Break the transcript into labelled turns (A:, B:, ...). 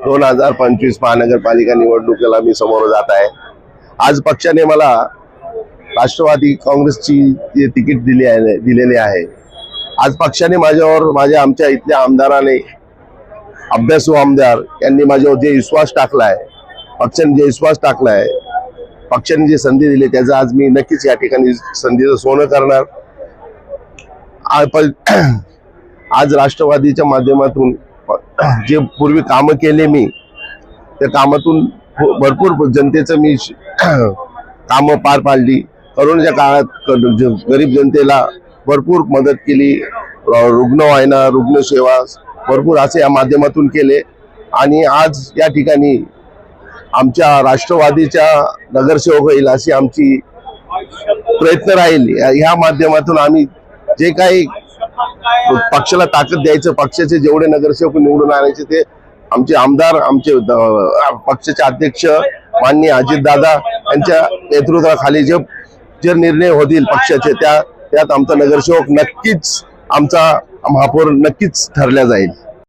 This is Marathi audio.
A: 2025 महानगरपालिका निवडणुकीला मी समोर जात आहे। आज पक्षाने मला राष्ट्रवादी काँग्रेसची तिकीट दिलेली आहे। आज पक्षाने माझ्या आमच्या इथल्या आमदाराने, अभ्यासू आमदार यांनी माझ्यावर जे विश्वास टाकलाय, पक्षाने जे विश्वास टाकलाय, पक्षाने जी संधी दिली त्याचा आज मी नक्कीच या ठिकाणी संधीचं सोनं करणार। आज राष्ट्रवादीच्या माध्यमातून जे पूर्वी कामं केले मी, त्या कामातून भरपूर जनतेचं मी कामं पार पाडली। कोरोनाच्या काळात गरीब जनतेला भरपूर मदत केली, रुग्णवाहिका, रुग्णसेवा भरपूर असे या माध्यमातून केले। आणि आज या ठिकाणी आमच्या राष्ट्रवादीच्या नगरसेवक होईल अशी आमची प्रयत्न राहील। ह्या माध्यमातून आम्ही जे काही पक्षाला ताकद द्यायचं, पक्षाचे जेवढे नगरसेवक निवडून आणायचे ते आमचे आमदार, आमचे पक्षाचे अध्यक्ष माननीय अजितदादा यांच्या नेतृत्वाखाली जे निर्णय होतील पक्षाचे त्यात आमचा नगरसेवक नक्कीच, आमचा महापौर नक्कीच ठरला जाईल।